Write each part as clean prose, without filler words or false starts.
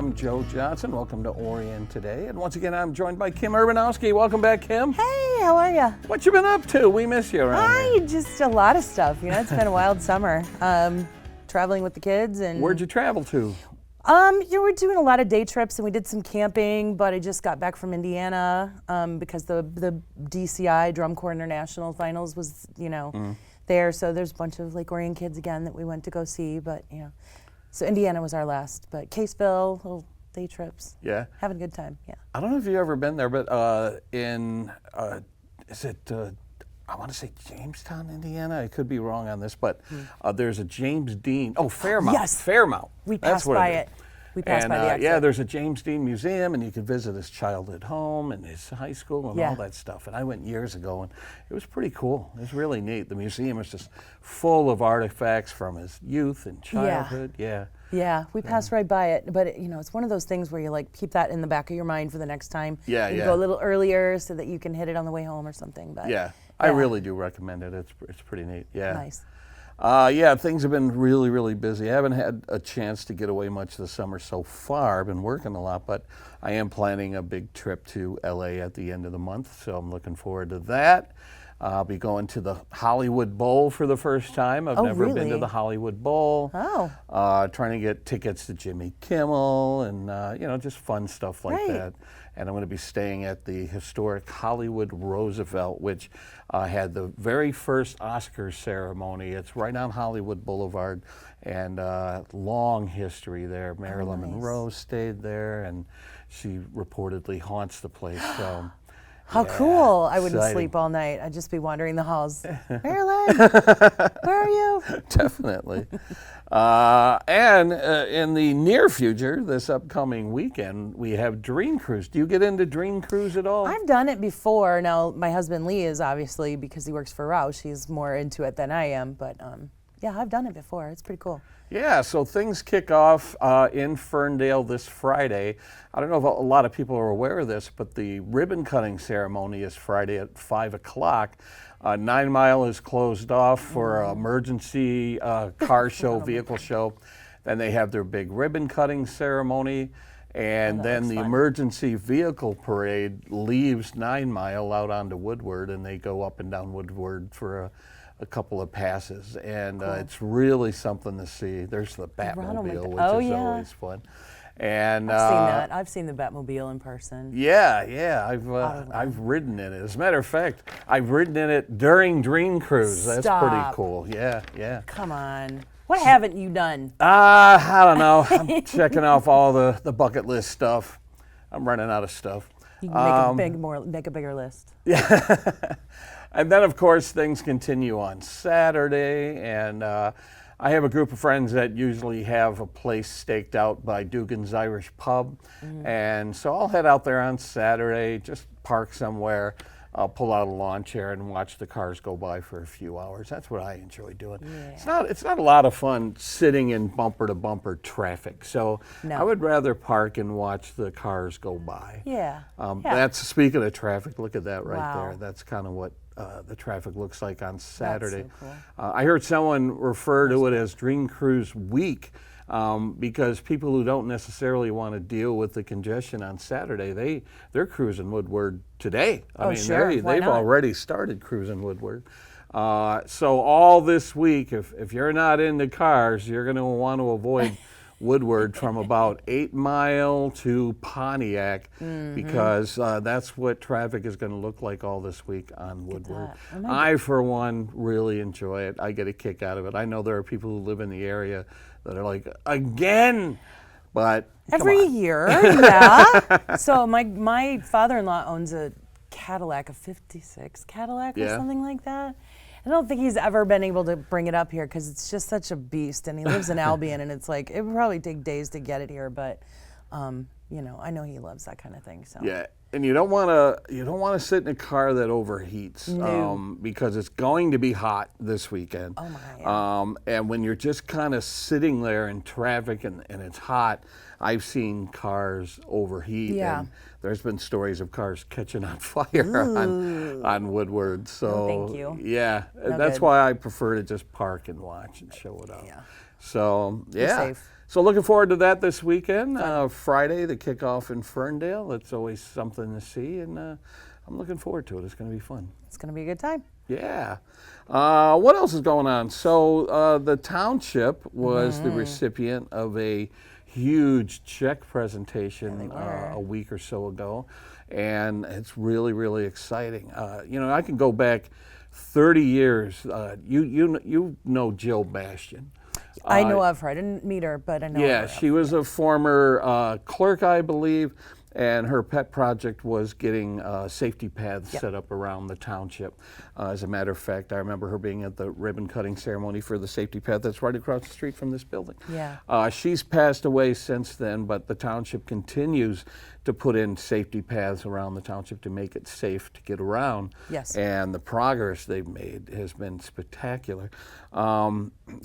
I'm Joe Johnson. Welcome to Orion Today. And once again, I'm joined by Kim Urbanowski. Welcome back, Kim. Hey, how are you? What you been up to? We miss you around here. Just a lot of stuff. You know, it's been a wild summer. Traveling with the kids and. Where'd you travel to? We're doing a lot of day trips and we did some camping, but I just got back from Indiana because the DCI Drum Corps International Finals was, there. So there's a bunch of Lake Orion kids again that we went to go see, but so Indiana was our last, but Caseville, little day trips. Yeah. Having a good time, yeah. I don't know if you've ever been there, but is it, I want to say Jamestown, Indiana? I could be wrong on this, but there's a James Dean, Fairmount. Yes. Fairmount. We passed by it. We passed by the exit. Yeah, there's a James Dean Museum, and you can visit his childhood home and his high school and all that stuff. And I went years ago, and it was pretty cool. It was really neat. The museum is just full of artifacts from his youth and childhood. Yeah, we passed right by it, but it's one of those things where you keep that in the back of your mind for the next time. Yeah, you go a little earlier so that you can hit it on the way home or something. But I really do recommend it. It's pretty neat. Yeah. Nice. Things have been really, really busy. I haven't had a chance to get away much this summer so far. I've been working a lot, but I am planning a big trip to LA at the end of the month, so I'm looking forward to that. I'll be going to the Hollywood Bowl for the first time. I've never been to the Hollywood Bowl. Trying to get tickets to Jimmy Kimmel and just fun stuff like that. And I'm going to be staying at the historic Hollywood Roosevelt, which had the very first Oscars ceremony. It's right on Hollywood Boulevard, and long history there. Marilyn Monroe stayed there, and she reportedly haunts the place. So. How cool. I wouldn't sleep all night. I'd just be wandering the halls. Marilyn, where are you? Definitely. And in the near future, this upcoming weekend, we have Dream Cruise. Do you get into Dream Cruise at all? I've done it before. Now, my husband Lee is obviously, because he works for Roush, he's more into it than I am. But I've done it before. It's pretty cool. Yeah, so things kick off in Ferndale this Friday. I don't know if a lot of people are aware of this, but the ribbon cutting ceremony is Friday at 5 o'clock. 9 Mile is closed off for an emergency car show, vehicle show. Then they have their big ribbon cutting ceremony. And then the emergency vehicle parade leaves 9 Mile out onto Woodward, and they go up and down Woodward for a couple of passes, and it's really something to see. There's the Batmobile, which is always fun. And I've seen that. I've seen the Batmobile in person. Yeah. I've ridden in it. As a matter of fact, I've ridden in it during Dream Cruise. That's pretty cool. Yeah. Come on. What haven't you done? I don't know. I'm checking off all the bucket list stuff. I'm running out of stuff. You can make a bigger list. Yeah. And then, of course, things continue on Saturday, and I have a group of friends that usually have a place staked out by Dugan's Irish Pub, and so I'll head out there on Saturday, just park somewhere, I'll pull out a lawn chair and watch the cars go by for a few hours. That's what I enjoy doing. Yeah. It's not a lot of fun sitting in bumper-to-bumper traffic, so I would rather park and watch the cars go by. Yeah. That's, speaking of traffic, look at that right there. That's kind of what the traffic looks like on Saturday. That's so cool. I heard someone refer to it as Dream Cruise Week because people who don't necessarily want to deal with the congestion on Saturday, they're cruising Woodward today. They've already started cruising Woodward. So all this week, if you're not into cars, you're going to want to avoid Woodward from about 8 Mile to Pontiac because that's what traffic is going to look like all this week on Woodward. I, for one, really enjoy it. I get a kick out of it. I know there are people who live in the area that are like, again, but every year, yeah. So my father-in-law owns a Cadillac, a 56 Cadillac or something like that. I don't think he's ever been able to bring it up here because it's just such a beast, and he lives in Albion, and it's like it would probably take days to get it here, but I know he loves that kind of thing. So yeah, and you don't want to sit in a car that overheats because it's going to be hot this weekend. Oh my! Yeah. And when you're just kind of sitting there in traffic and it's hot, I've seen cars overheat. Yeah. And there's been stories of cars catching on fire on Woodward. So no, thank you. Yeah, that's why I prefer to just park and watch and show it out. Yeah. So Be safe. So looking forward to that this weekend. Friday, the kickoff in Ferndale. It's always something to see, and I'm looking forward to it. It's going to be fun. It's going to be a good time. Yeah. What else is going on? So the township was the recipient of a huge check presentation a week or so ago, and it's really, really exciting. I can go back 30 years. You know Jill Bastian. I know of her. I didn't meet her, but I know of her. Yeah, she was a former clerk, I believe, and her pet project was getting safety paths set up around the township. As a matter of fact, I remember her being at the ribbon cutting ceremony for the safety path that's right across the street from this building. Yeah. She's passed away since then, but the township continues to put in safety paths around the township to make it safe to get around. Yes. And the progress they've made has been spectacular.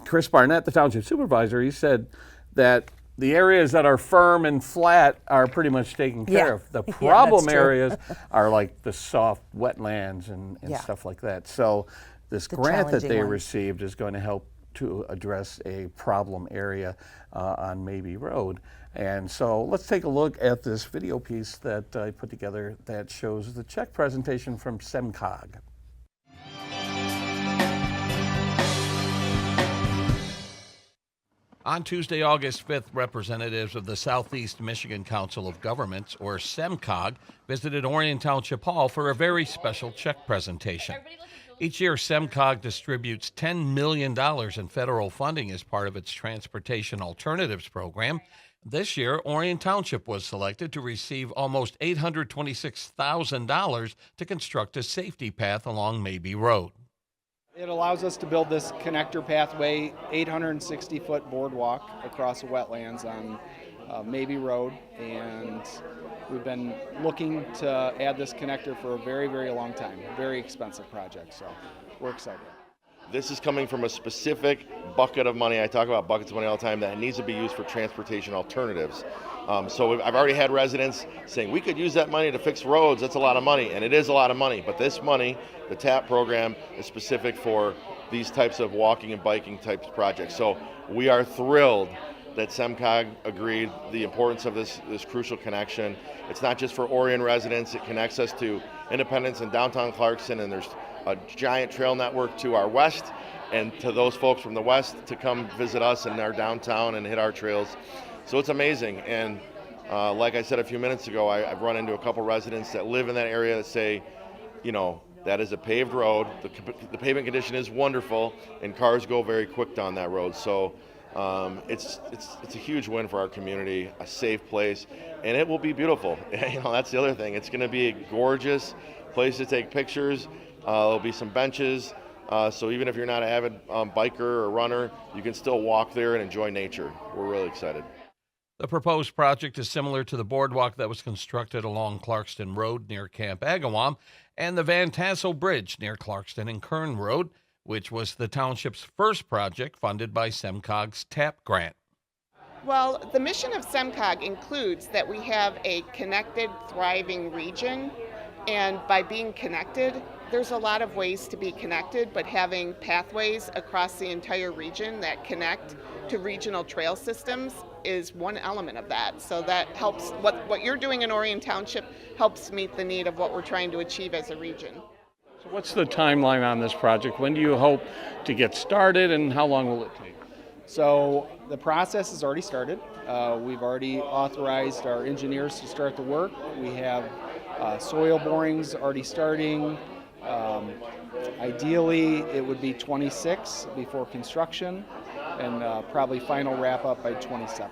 Chris Barnett, the township supervisor, he said that the areas that are firm and flat are pretty much taken care of. The problem areas are like the soft wetlands and stuff like that. So this grant that they received is going to help to address a problem area on Mabee Road. And so let's take a look at this video piece that I put together that shows the check presentation from SEMCOG. On Tuesday, August 5th, representatives of the Southeast Michigan Council of Governments, or SEMCOG, visited Orion Township Hall for a very special check presentation. Each year, SEMCOG distributes $10 million in federal funding as part of its Transportation Alternatives program. This year, Orion Township was selected to receive almost $826,000 to construct a safety path along Mabee Road. It allows us to build this connector pathway, 860-foot boardwalk across the wetlands on Mabee Road, and we've been looking to add this connector for a very, very long time. Very expensive project, so we're excited. This is coming from a specific bucket of money. I talk about buckets of money all the time that needs to be used for transportation alternatives. So I've already had residents saying we could use that money to fix roads. That's a lot of money, and it is a lot of money. But this money, the TAP program, is specific for these types of walking and biking types of projects. So we are thrilled that SEMCOG agreed the importance of this crucial connection. It's not just for Orion residents. It connects us to Independence and downtown Clarkston, and there's a giant trail network to our west, and to those folks from the west to come visit us in our downtown and hit our trails. So it's amazing. And like I said a few minutes ago, I've run into a couple residents that live in that area that say, that is a paved road. The pavement condition is wonderful, and cars go very quick down that road. So it's a huge win for our community, a safe place, and it will be beautiful. That's the other thing. It's going to be a gorgeous place to take pictures. There'll be some benches, so even if you're not an avid biker or runner, you can still walk there and enjoy nature. We're really excited. The proposed project is similar to the boardwalk that was constructed along Clarkston Road near Camp Agawam and the Van Tassel Bridge near Clarkston and Kern Road, which was the township's first project funded by SEMCOG's TAP grant. Well, the mission of SEMCOG includes that we have a connected, thriving region, and by being connected, there's a lot of ways to be connected, but having pathways across the entire region that connect to regional trail systems is one element of that. So that helps, what you're doing in Orion Township helps meet the need of what we're trying to achieve as a region. So what's the timeline on this project? When do you hope to get started, and how long will it take? So the process has already started. We've already authorized our engineers to start the work. We have soil borings already starting. Ideally, it would be 26 before construction, and probably final wrap up by 27.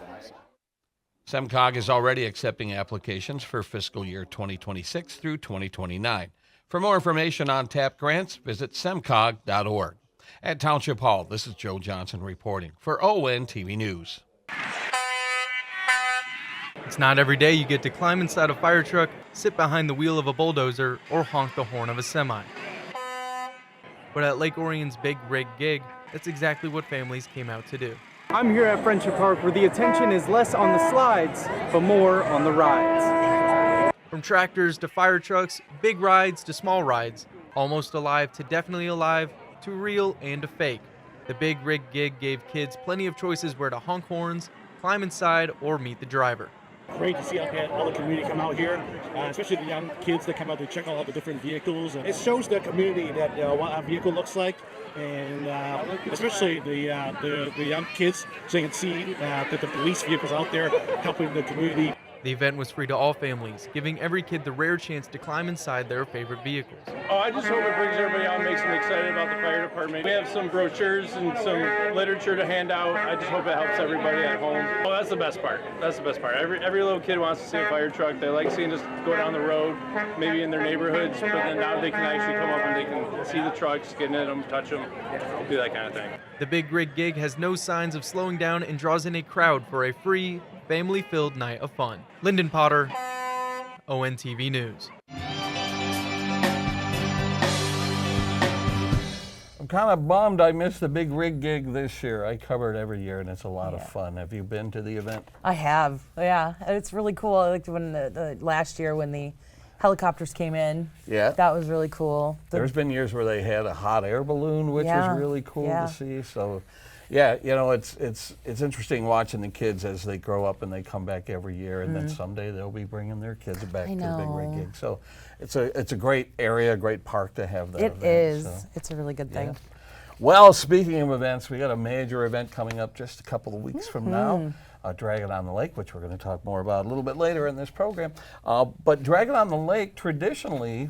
SEMCOG is already accepting applications for fiscal year 2026 through 2029. For more information on TAP grants, visit semcog.org. At Township Hall, this is Joe Johnson reporting for ON TV News. It's not every day you get to climb inside a fire truck, sit behind the wheel of a bulldozer, or honk the horn of a semi. But at Lake Orion's Big Rig Gig, that's exactly what families came out to do. I'm here at Friendship Park, where the attention is less on the slides, but more on the rides. From tractors to fire trucks, big rides to small rides, almost alive to definitely alive, to real and to fake. The Big Rig Gig gave kids plenty of choices where to honk horns, climb inside, or meet the driver. Great to see all the community come out here, especially the young kids that come out to check out all the different vehicles. It shows the community that what a vehicle looks like, and especially the young kids, so you can see that the police vehicles out there helping the community. The event was free to all families, giving every kid the rare chance to climb inside their favorite vehicles. Oh, I just hope it brings everybody out and makes them excited about the fire department. We have some brochures and some literature to hand out. I just hope it helps everybody at home. Oh, that's the best part. That's the best part. Every little kid wants to see a fire truck. They like seeing us go down the road, maybe in their neighborhoods, but then now they can actually come up and they can see the trucks, get in them, touch them, do that kind of thing. The Big Rig Gig has no signs of slowing down and draws in a crowd for a free, family-filled night of fun. Lyndon Potter, ONTV News. I'm kind of bummed I missed the Big Rig Gig this year. I cover it every year, and it's a lot of fun. Have you been to the event? I have, yeah. It's really cool. I liked when the last year when the helicopters came in. Yeah. That was really cool. There's been years where they had a hot air balloon, which was really cool to see. So, yeah, you know, it's interesting watching the kids as they grow up and they come back every year, and then someday they'll be bringing their kids back to the Big Rig Gig. So, it's a great area, a great park to have that event. It is. So. It's a really good thing. Well, speaking of events, we got a major event coming up just a couple of weeks from now. Dragon on the Lake, which we're going to talk more about a little bit later in this program. But Dragon on the Lake traditionally,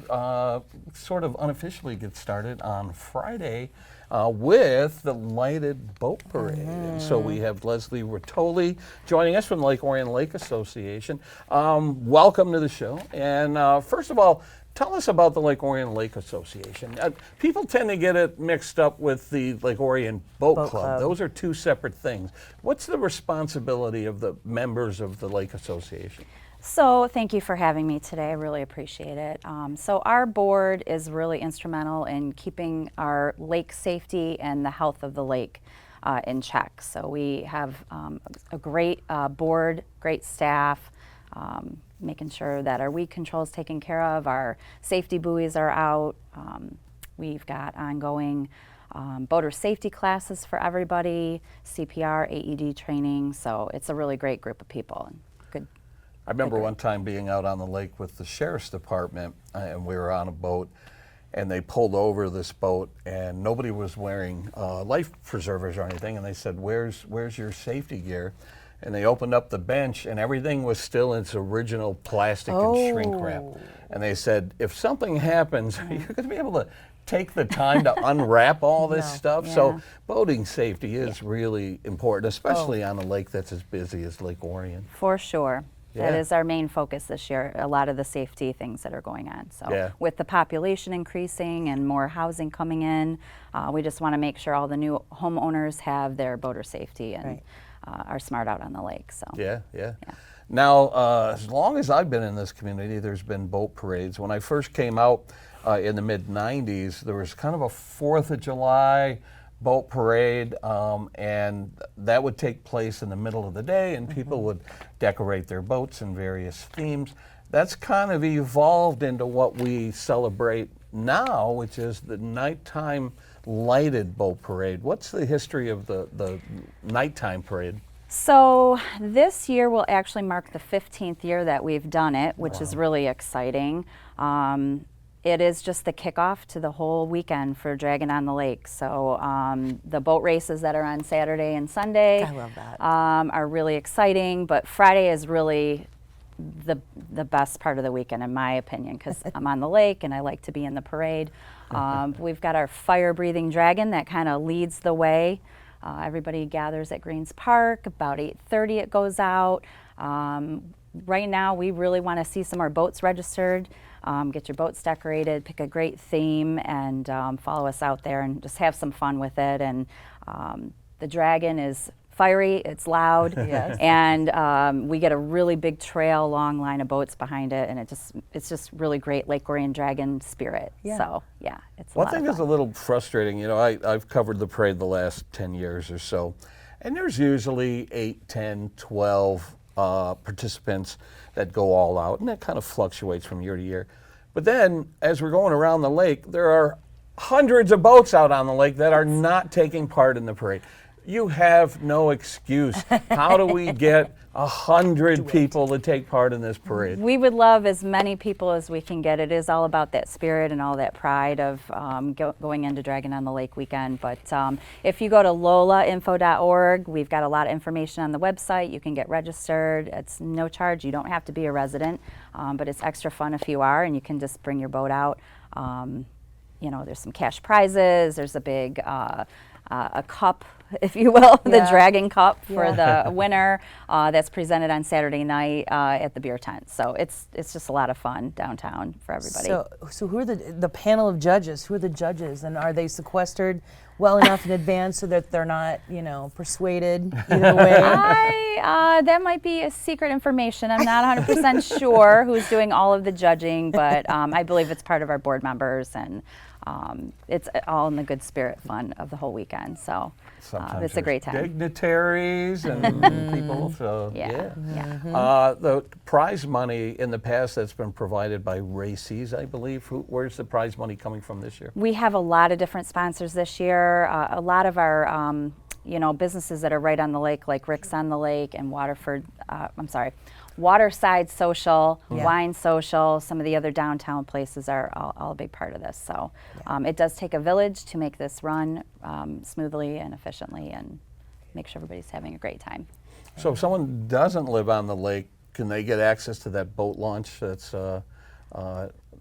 sort of unofficially gets started on Friday with the lighted boat parade. And so we have Lesley Rotole joining us from the Lake Orion Lake Association. Welcome to the show. And first of all, tell us about the Lake Orion Lake Association. People tend to get it mixed up with the Lake Orion Boat Club. Those are two separate things. What's the responsibility of the members of the Lake Association? So thank you for having me today. I really appreciate it. So our board is really instrumental in keeping our lake safety and the health of the lake in check. So we have a great board, great staff, making sure that our weed control is taken care of, our safety buoys are out. We've got ongoing boater safety classes for everybody, CPR, AED training, so it's a really great group of people. Good. I remember one time being out on the lake with the sheriff's department, and we were on a boat, and they pulled over this boat, and nobody was wearing life preservers or anything, and they said, "Where's your safety gear?" And they opened up the bench, and everything was still in its original plastic and shrink wrap. And they said, if something happens, you're going to be able to take the time to unwrap all this stuff. So boating safety is really important, especially on a lake that's as busy as Lake Orion. For sure. That is our main focus this year, a lot of the safety things that are going on. So with the population increasing and more housing coming in, we just want to make sure all the new homeowners have their boater safety and are smart out on the lake. So Now, as long as I've been in this community, there's been boat parades. When I first came out in the mid-90s, there was kind of a 4th of July boat parade, and that would take place in the middle of the day, and people would decorate their boats in various themes. That's kind of evolved into what we celebrate now, which is the nighttime lighted boat parade. What's the history of the nighttime parade? So this year will actually mark the 15th year that we've done it, which is really exciting. It is just the kickoff to the whole weekend for Dragon on the Lake. So the boat races that are on Saturday and Sunday are really exciting, but Friday is really the best part of the weekend, in my opinion, because I'm on the lake and I like to be in the parade. We've got our fire-breathing dragon that kind of leads the way. Everybody gathers at Greens Park. About 8:30 it goes out. Right now we really want to see some more boats registered. Get your boats decorated, pick a great theme, and follow us out there and just have some fun with it. And the dragon is fiery, it's loud, and we get a really big trail, long line of boats behind it, and it's just really great Lake Orion Dragon spirit. So it's one thing that's a little frustrating. You know, I've covered the parade the last 10 years or so, and there's usually 8, 10, 12 participants that go all out, and that kind of fluctuates from year to year. But then, as we're going around the lake, there are hundreds of boats out on the lake that are not taking part in the parade. You have no excuse. How do we get 100 people to take part in this parade? We would love as many people as we can get. It is all about that spirit and all that pride of going into Dragon on the Lake weekend. But if you go to lolainfo.org, we've got a lot of information on the website. You can get registered. It's no charge. You don't have to be a resident, but it's extra fun if you are, and you can just bring your boat out. You know, there's some cash prizes. There's a big a cup, if you will, the Dragon Cup for the winner. That's presented on Saturday night at the beer tent. So it's just a lot of fun downtown for everybody. So who are the panel of judges? Who are the judges, and are they sequestered well enough in advance so that they're not, you know, persuaded either way? That might be a secret information. I'm not 100% sure who's doing all of the judging, but I believe it's part of our board members, and it's all in the good spirit fun of the whole weekend. So it's a great time. Dignitaries and people. So the prize money in the past that's been provided by Races, I believe. Where's the prize money coming from this year? We have a lot of different sponsors this year. A lot of our you know, businesses that are right on the lake, like Rick's on the Lake and Waterside Social, Wine Social, some of the other downtown places are all a big part of this. So it does take a village to make this run smoothly and efficiently and make sure everybody's having a great time. So if someone doesn't live on the lake, can they get access to that boat launch? That's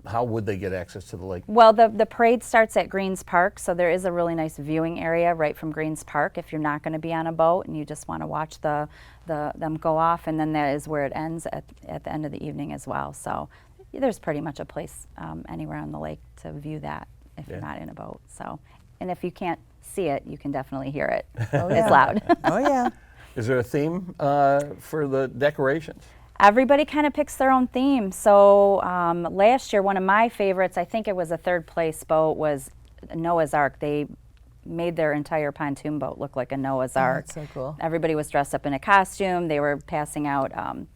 how would they get access to the lake? Well, the parade starts at Greens Park, so there is a really nice viewing area right from Greens Park if you're not going to be on a boat and you just want to watch them go off, and then that is where it ends at the end of the evening as well. So there's pretty much a place anywhere on the lake to view that if you're not in a boat. So, and if you can't see it, you can definitely hear it. It's loud. Oh yeah. Is there a theme for the decorations? Everybody kind of picks their own theme. So last year, one of my favorites, I think it was a third place boat, was Noah's Ark. They made their entire pontoon boat look like a Noah's Ark. That's so cool. Everybody was dressed up in a costume. They were passing out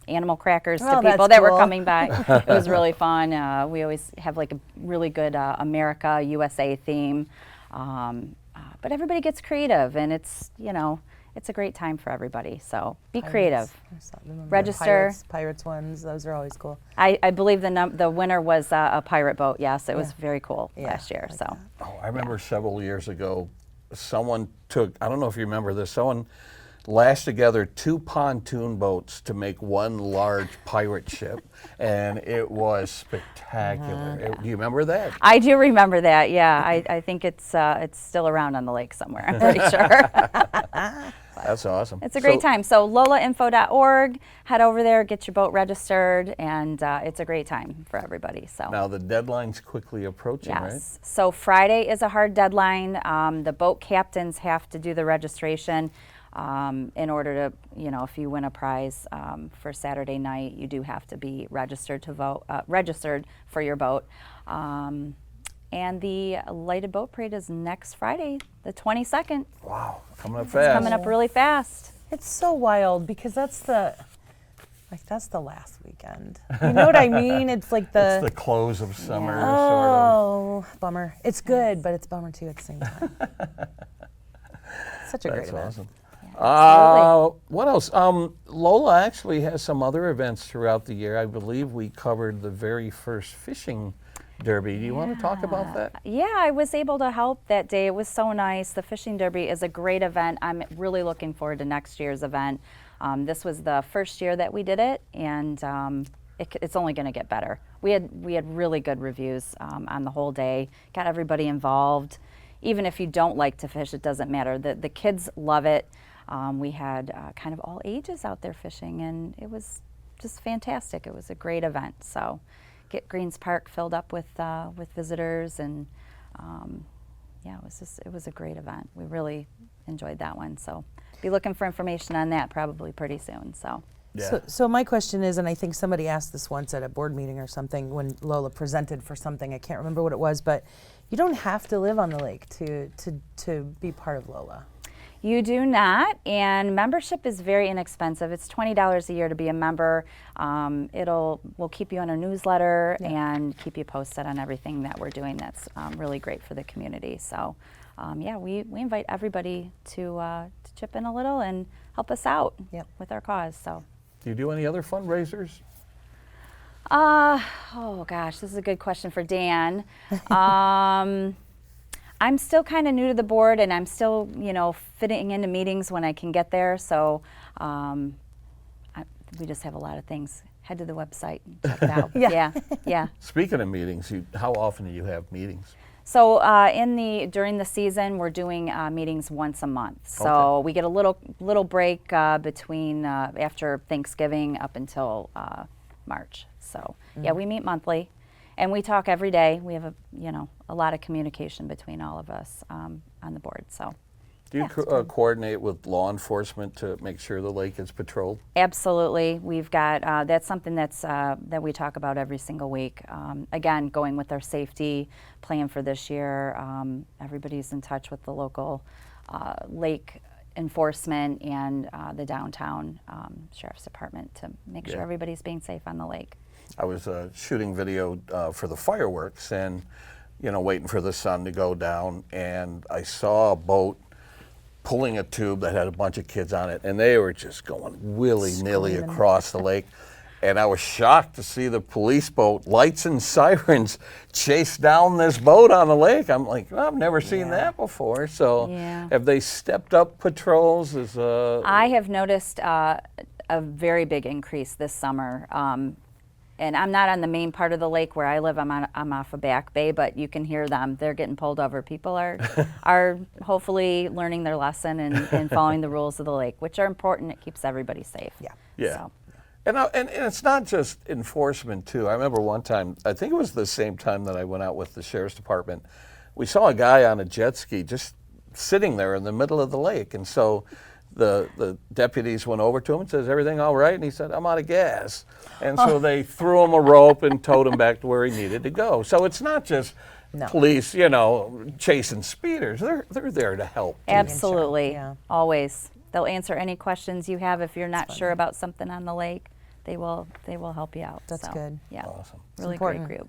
animal crackers to people that were coming by. It was really fun. We always have like a really good America, USA theme. But everybody gets creative, and it's, you know, it's a great time for everybody. So be creative. Register. Pirates ones, those are always cool. I believe the winner was a pirate boat. Yes, it was very cool last year. Like so. Oh, I remember several years ago, someone took, I don't know if you remember this, someone lashed together 2 pontoon boats to make one large pirate ship, and it was spectacular. Do you remember that? I do remember that, yeah. I think it's still around on the lake somewhere, I'm pretty sure. That's awesome. It's a great time. So lolainfo.org, head over there, get your boat registered, and it's a great time for everybody. So now the deadline's quickly approaching, right? Yes. So Friday is a hard deadline. The boat captains have to do the registration in order to, you know, if you win a prize for Saturday night, you do have to be registered to vote, registered for your boat. And the lighted boat parade is next Friday, the 22nd. Wow, coming up fast. It's coming up really fast. It's so wild because that's the last weekend. You know what I mean? It's like it's the close of summer, sort of. Oh, bummer. It's good, but it's bummer too at the same time. Such a great event. That's awesome. Yeah, what else? Lola actually has some other events throughout the year. I believe we covered the very first fishing derby. Do you want to talk about that? Yeah, I was able to help that day. It was so nice. The fishing derby is a great event. I'm really looking forward to next year's event. This was the first year that we did it, and it's only going to get better. We had really good reviews on the whole day. Got everybody involved. Even if you don't like to fish, it doesn't matter. The kids love it. We had kind of all ages out there fishing, and it was just fantastic. It was a great event. So get Greens Park filled up with visitors, and yeah, it was a great event. We really enjoyed that one. So be looking for information on that probably pretty soon. So. Yeah. So my question is, and I think somebody asked this once at a board meeting or something when Lola presented for something, I can't remember what it was, but you don't have to live on the lake to be part of Lola. You do not, and membership is very inexpensive. It's $20 a year to be a member. We'll keep you on our newsletter and keep you posted on everything that we're doing that's really great for the community. So yeah, we invite everybody to chip in a little and help us out with our cause. So. Do you do any other fundraisers? Oh gosh, this is a good question for Dan. I'm still kind of new to the board, and I'm still, fitting into meetings when I can get there. So we just have a lot of things. Head to the website and check it out. Yeah. Speaking of meetings, how often do you have meetings? So during the season, we're doing meetings once a month. So we get a little break between after Thanksgiving up until March. So yeah, we meet monthly, and we talk every day. We have a lot of communication between all of us on the board. So. Do you coordinate with law enforcement to make sure the lake is patrolled? Absolutely. We've got that's something that we talk about every single week. Again, going with our safety plan for this year. Everybody's in touch with the local lake enforcement and the downtown sheriff's department to make sure everybody's being safe on the lake. I was shooting video for the fireworks and, waiting for the sun to go down, and I saw a boat pulling a tube that had a bunch of kids on it, and they were just going willy-nilly across the lake. And I was shocked to see the police boat, lights and sirens, chase down this boat on the lake. I'm like, I've never seen that before. So have they stepped up patrols? I have noticed a very big increase this summer. And I'm not on the main part of the lake where I live. I'm off of Back Bay, but you can hear them. They're getting pulled over. People are hopefully learning their lesson and following the rules of the lake, which are important. It keeps everybody safe. Yeah. So. And it's not just enforcement too. I remember one time, I think it was the same time that I went out with the sheriff's department, we saw a guy on a jet ski just sitting there in the middle of the lake. And so the deputies went over to him and says, "Everything all right?" And he said, "I'm out of gas." And so they threw him a rope and towed him back to where he needed to go. So it's not just police, chasing speeders. They're there to help. Absolutely, always. They'll answer any questions you have. If you're not sure about something on the lake, they will help you out. That's good. Yeah, awesome. Really great group.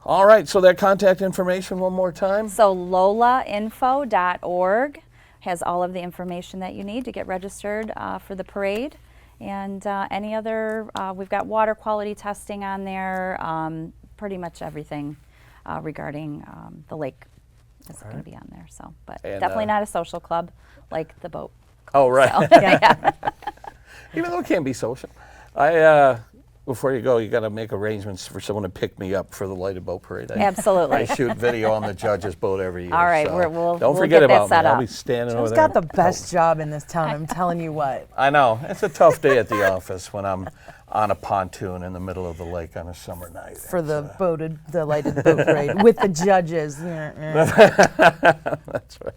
All right, so that contact information one more time. So lolainfo.org has all of the information that you need to get registered for the parade. And any other, we've got water quality testing on there, pretty much everything regarding the lake is going to be on there. So, but definitely not a social club like the boat. Oh, right. So, Even though it can be social. Before you go, you got to make arrangements for someone to pick me up for the lighted boat parade. Absolutely. I shoot video on the judge's boat every year. All right, so we'll forget get about that set me. up. I'll be standing over Joe's there. got the best job in this town, I'm telling you what. I know. It's a tough day at the office when I'm on a pontoon in the middle of the lake on a summer night. For the lighted boat parade with the judges. That's right.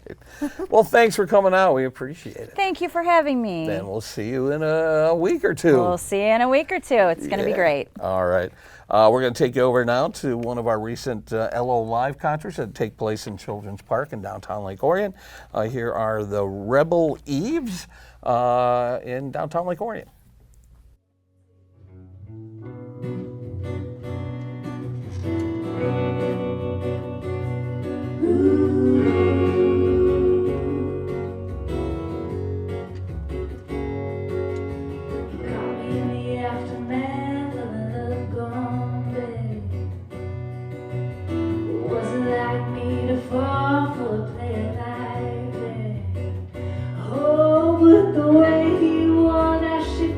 Well, thanks for coming out. We appreciate it. Thank you for having me. Then we'll see you in a week or two. We'll see you in a week or two. It's going to be great. All right. We're going to take you over now to one of our recent LO Live concerts that take place in Children's Park in downtown Lake Orion. Here are the Rebel Eves in downtown Lake Orion. The way he won, I should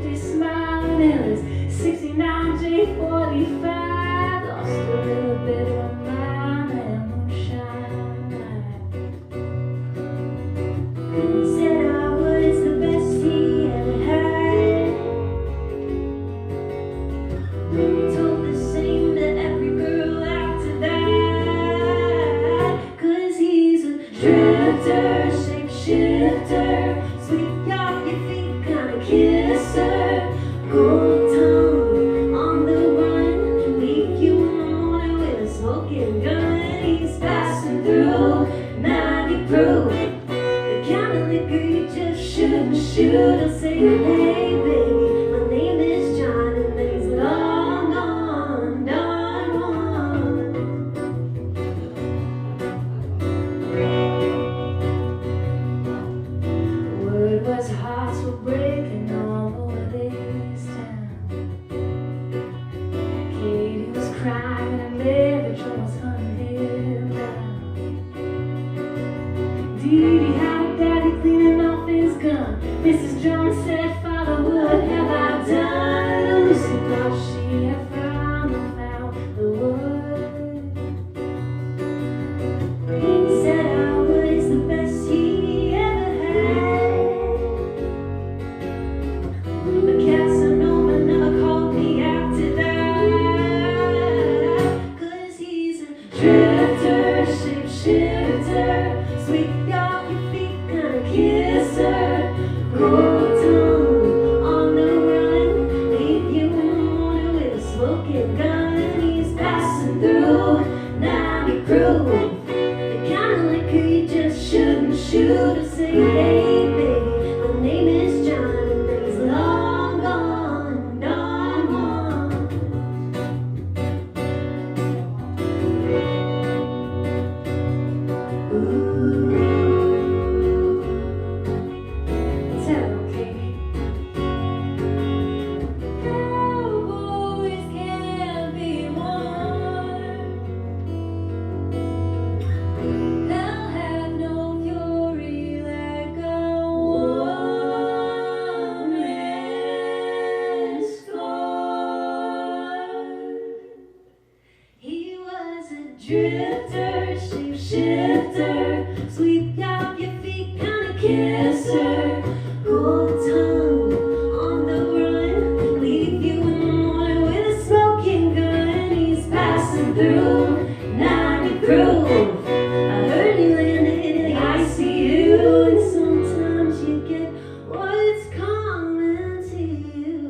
Drifter, shapeshifter, sweep out your feet, kinda kisser. Cold tongue on the run, leave you in the morning with a smoking gun. He's passing through, now you're through. I heard you landed in the ICU, and sometimes you get what's coming to you.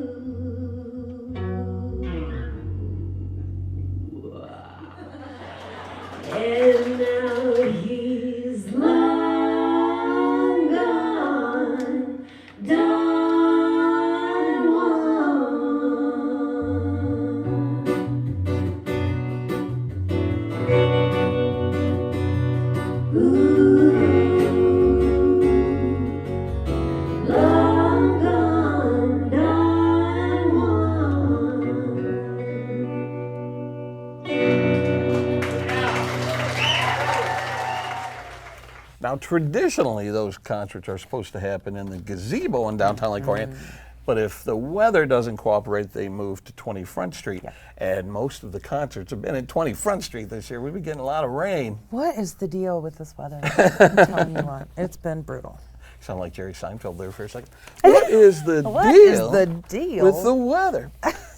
And now he's long gone, done won. Ooh, long gone, done won. Now, traditionally, those concerts are supposed to happen in the gazebo in downtown Lake Orion. But if the weather doesn't cooperate, they move to 20 Front Street. And most of the concerts have been at 20 Front Street this year. We've been getting a lot of rain. What is the deal with this weather? I'm telling you what, it's been brutal. Sound like Jerry Seinfeld there for a second. What is the What deal? is the deal with the weather?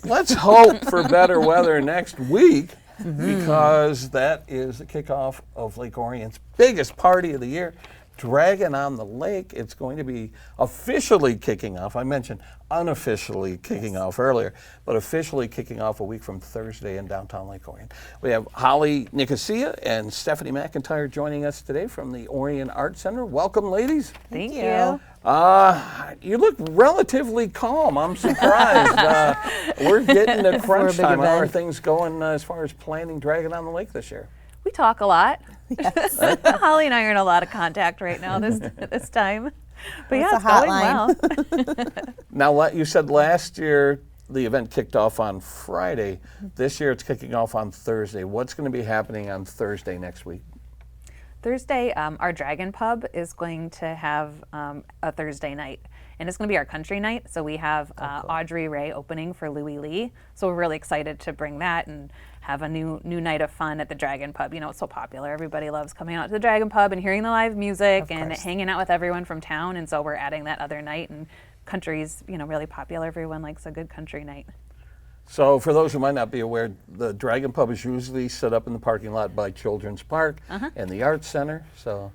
Let's hope for better weather next week, because that is the kickoff of Lake Orion's biggest party of the year, Dragon on the Lake. It's going to be officially kicking off. I mentioned unofficially kicking off earlier, but officially kicking off a week from Thursday in downtown Lake Orion. We have Holly Nicosia and Stephanie McIntyre joining us today from the Orion Art Center. Welcome, ladies. Thank you. You look relatively calm. I'm surprised. We're getting to crunch big time. How are event. things going as far as planning Dragon on the Lake this year? We talk a lot. Holly and I are in a lot of contact right now this time. But yeah, it's going well. Now, you said last year the event kicked off on Friday. This year it's kicking off on Thursday. What's going to be happening on Thursday next week? Thursday, our Dragon Pub is going to have a Thursday night. And it's going to be our country night. So we have Audrey Ray opening for Louie Lee. So we're really excited to bring that and have a new night of fun at the Dragon Pub. You know, it's so popular. Everybody loves coming out to the Dragon Pub and hearing the live music and hanging out with everyone from town. And so we're adding that other night. And country's, really popular. Everyone likes a good country night. So for those who might not be aware, the Dragon Pub is usually set up in the parking lot by Children's Park and the Arts Center. So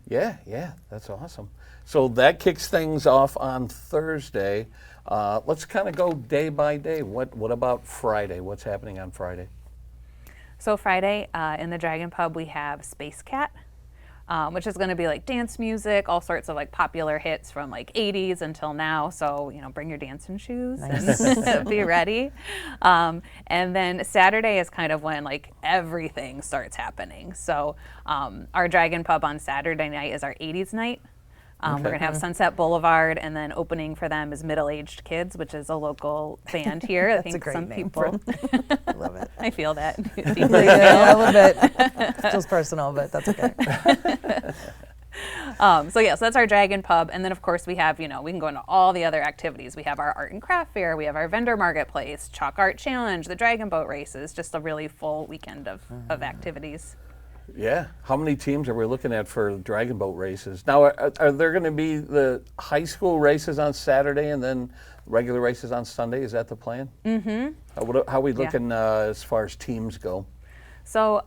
yeah, that's awesome. So that kicks things off on Thursday. Let's kind of go day by day. What about Friday? What's happening on Friday? So Friday in the Dragon Pub we have Space Cat, which is going to be like dance music, all sorts of like popular hits from like 80s until now. So bring your dancing shoes and be ready. And then Saturday is kind of when like everything starts happening. So our Dragon Pub on Saturday night is our 80s night. We're going to have Sunset Boulevard, and then opening for them is Middle Aged Kids, which is a local band here. I think a great some name people I love it. I feel that. Yeah, a little bit. Feels personal, but that's okay. So that's our Dragon Pub, and then of course we have, we can go into all the other activities. We have our art and craft fair, we have our vendor marketplace, chalk art challenge, the dragon boat races, just a really full weekend of activities. Yeah. How many teams are we looking at for Dragon Boat races? Now, are there going to be the high school races on Saturday and then regular races on Sunday? Is that the plan? Mm-hmm. How are we looking as far as teams go? So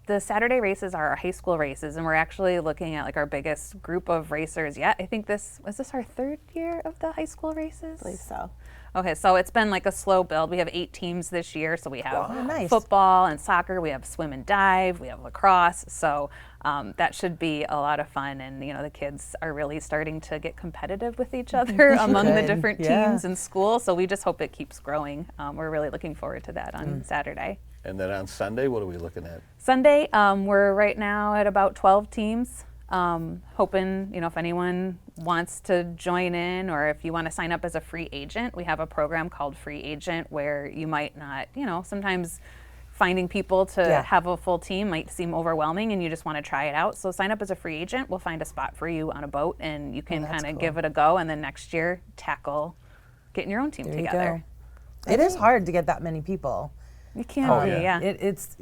the Saturday races are our high school races, and we're actually looking at like our biggest group of racers yet. I think was this our third year of the high school races? I believe so. Okay, so it's been like a slow build. We have 8 teams this year, so we have nice. football and soccer, we have swim and dive, we have lacrosse, so that should be a lot of fun, and the kids are really starting to get competitive with each other among the different teams in school, so we just hope it keeps growing. We're really looking forward to that on Saturday. And then on Sunday, what are we looking at? Sunday, we're right now at about 12 teams. Hoping, if anyone wants to join in, or if you want to sign up as a free agent, we have a program called Free Agent where you might not, sometimes finding people to have a full team might seem overwhelming and you just want to try it out. So sign up as a free agent. We'll find a spot for you on a boat and you can kind of give it a go, and then next year tackle getting your own team together. It is hard to get that many people. You can't be, It's,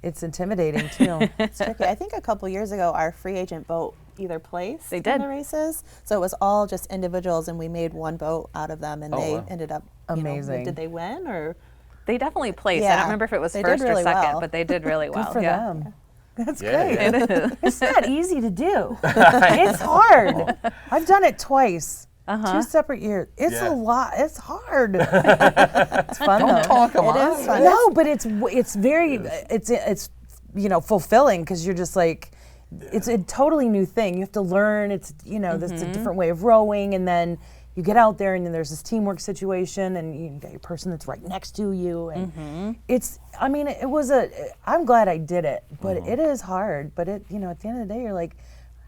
It's intimidating too. It's tricky. I think a couple years ago, our free agent boat either placed They did. in the races, so it was all just individuals, and we made one boat out of them, and they wow. ended up Amazing. did they win or? They definitely placed. I Yeah. don't remember if it was They first did or really second, well. but they did really well. Good for yeah. them. That's Yeah, great. yeah. It is. It's not easy to do. It's hard. I've done it twice. 2 separate years. It's Yeah. a lot. It's hard. It's fun though. Talk 'em It out. is fun. No, but it's very it's fulfilling because you're just like it's a totally new thing. You have to learn. It's there's a different way of rowing, and then you get out there, and then there's this teamwork situation, and you got your person that's right next to you, and I'm glad I did it, but it is hard. But at the end of the day, you're like,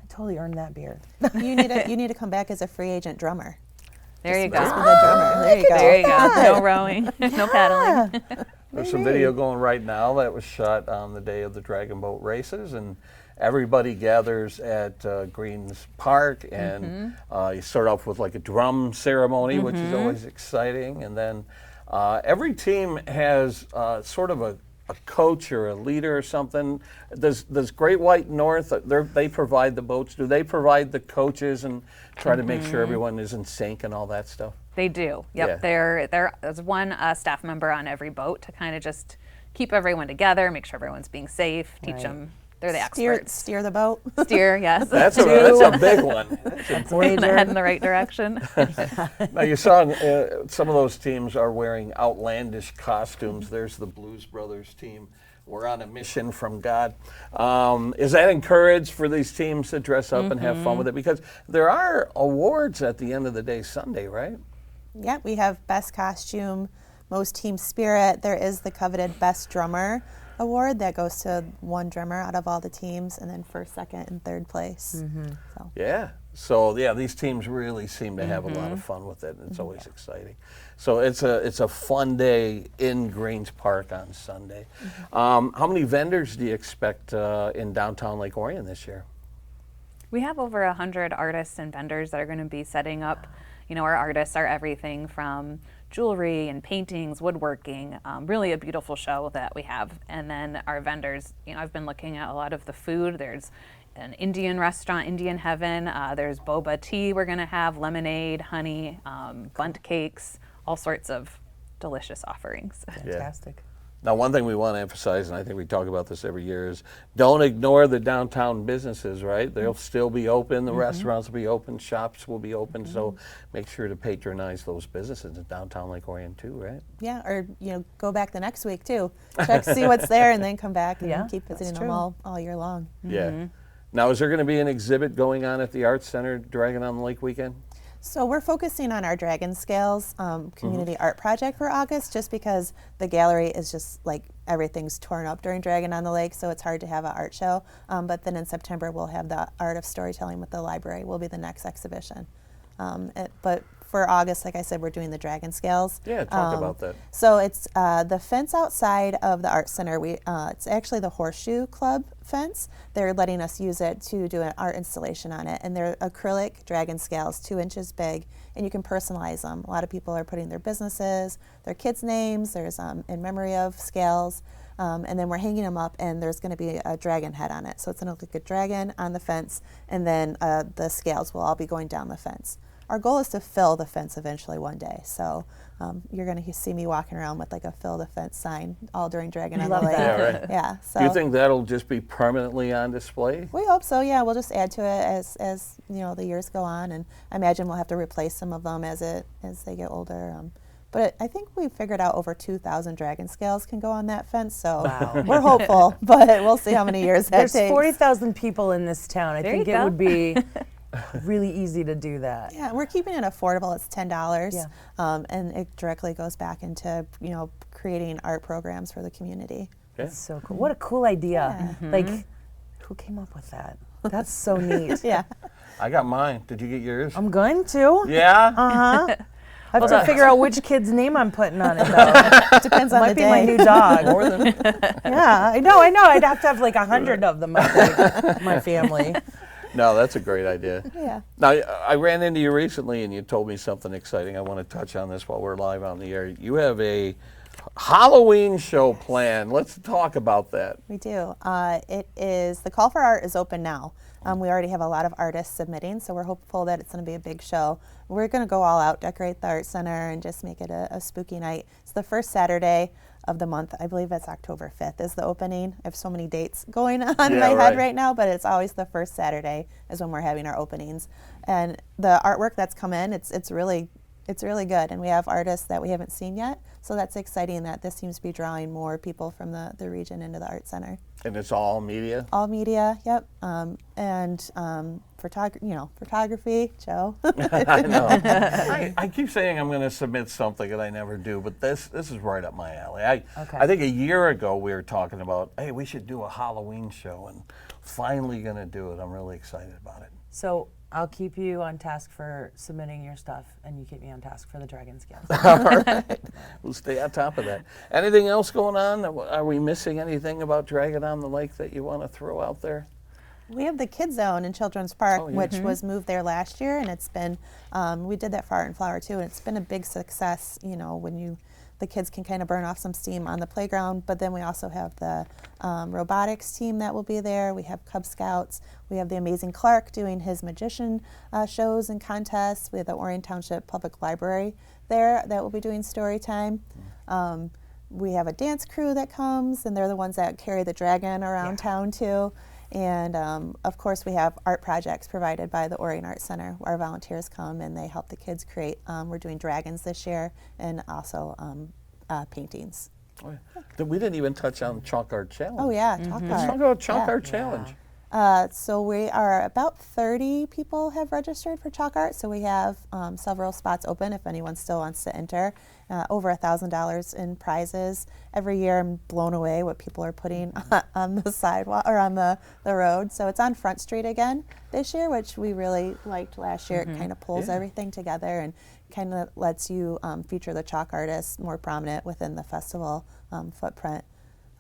I totally earned that beer. You need to come back as a free agent drummer. There you go. Just be the drummer. There you go. There you go. No rowing, no paddling. There's some video going right now that was shot on the day of the Dragon Boat races, and everybody gathers at Greens Park, and you start off with like a drum ceremony, which is always exciting, and then every team has sort of a coach or a leader or something. Does Great White North, they provide the boats? Do they provide the coaches and try to make sure everyone is in sync and all that stuff? They do. Yep. Yeah. There's one staff member on every boat to kind of just keep everyone together, make sure everyone's being safe, teach them. They're the experts. Steer the boat. Steer, yes. That's a big one. Head in the right direction. Now you saw some of those teams are wearing outlandish costumes. There's the Blues Brothers team. We're on a mission from God. Is that encouraged for these teams to dress up and have fun with it? Because there are awards at the end of the day Sunday, right? Yeah, we have best costume, most team spirit. There is the coveted best drummer award that goes to one drummer out of all the teams, and then first, second, and third place. Yeah. So these teams really seem to have a lot of fun with it, and it's always exciting. So it's a fun day in Greens Park on Sunday. How many vendors do you expect in downtown Lake Orion this year? We have over 100 artists and vendors that are going to be setting up. Our artists are everything from jewelry and paintings, woodworking, really a beautiful show that we have. And then our vendors, I've been looking at a lot of the food. There's an Indian restaurant, Indian Heaven. There's boba tea we're gonna have, lemonade, honey, bundt cakes, all sorts of delicious offerings. Fantastic. Now, one thing we want to emphasize, and I think we talk about this every year, is don't ignore the downtown businesses, right? They'll still be open, the restaurants will be open, shops will be open, so make sure to patronize those businesses in downtown Lake Orion too, right? Yeah, or go back the next week too. Check, see what's there, and then come back and keep visiting them all year long. Yeah. Now, is there going to be an exhibit going on at the Arts Center Dragon on the Lake weekend? So we're focusing on our Dragon Scales community art project for August, just because the gallery is just like everything's torn up during Dragon on the Lake, so it's hard to have an art show. But then in September we'll have the Art of Storytelling with the library will be the next exhibition. But for August, like I said, we're doing the Dragon Scales. Yeah, talk about that. So it's the fence outside of the Art Center. It's actually the Horseshoe Club fence. They're letting us use it to do an art installation on it. And they're acrylic dragon scales, 2 inches big, and you can personalize them. A lot of people are putting their businesses, their kids' names, there's in memory of scales. And then we're hanging them up, and there's going to be a dragon head on it. So it's going to look like a dragon on the fence, and then the scales will all be going down the fence. Our goal is to fill the fence eventually one day. So you're going to see me walking around with like a fill the fence sign all during Dragon on the Lake. Yeah, right. Yeah. So Do you think that'll just be permanently on display? we hope so. Yeah, we'll just add to it as the years go on, and I imagine we'll have to replace some of them as they get older. But I think we figured out over 2,000 dragon scales can go on that fence, so we're hopeful. But we'll see how many years that There's takes. 40,000 people in this town. I There think you it go. would be really easy to do that. Yeah, we're keeping it affordable. It's $10, Yeah. and it directly goes back into creating art programs for the community. That's so cool. What a cool idea. Like, who came up with that? That's so neat. Yeah. I got mine. Did you get yours? I'm going to. Yeah? Uh-huh. I have to figure out which kid's name I'm putting on it, though. Depends on Might the be my day. new dog. More than Yeah, I know. I'd have to have like 100 of them, I think, my family. No, that's a great idea. Yeah. Now, I ran into you recently, and you told me something exciting. I want to touch on this while we're live on the air. You have a Halloween show plan. Let's talk about that. We do. It is, the call for art is open now. We already have a lot of artists submitting, so we're hopeful that it's going to be a big show. We're going to go all out, decorate the art center, and just make it a spooky night. It's the first Saturday of the month. I believe it's October 5th is the opening. I have so many dates going on in my head right now, but it's always the first Saturday is when we're having our openings. And the artwork that's come in, it's really good, and we have artists that we haven't seen yet, so that's exciting that this seems to be drawing more people from the region into the art center. And it's all media? All media, yep, and photography, Joe. I know. I keep saying I'm going to submit something, and I never do, but this is right up my alley. I think a year ago we were talking about, hey, we should do a Halloween show, and finally going to do it. I'm really excited about it. So I'll keep you on task for submitting your stuff, and you keep me on task for the dragon scales. All right. We'll stay on top of that. Anything else going on? Are we missing anything about Dragon on the Lake that you want to throw out there? We have the Kids Zone in Children's Park, which was moved there last year, and it's been, we did that for Art and Flower too, and it's been a big success, you know, when the kids can kind of burn off some steam on the playground, but then we also have the robotics team that will be there. We have Cub Scouts. We have the amazing Clark doing his magician shows and contests. We have the Orion Township Public Library there that will be doing story time. We have a dance crew that comes, and they're the ones that carry the dragon around town too. And of course, we have art projects provided by the Orion Art Center. Our volunteers come and they help the kids create. We're doing dragons this year, and also paintings. Oh, yeah. We didn't even touch on Chalk Art Challenge. Oh yeah, Chalk Art. Let's talk about Chalk Art Challenge. So we are about 30 people have registered for Chalk Art. So we have several spots open if anyone still wants to enter. Over $1,000 in prizes. Every year I'm blown away what people are putting on the sidewalk or on the road. So it's on Front Street again this year, which we really liked last year. It kind of pulls everything together and kind of lets you feature the chalk artists more prominent within the festival footprint.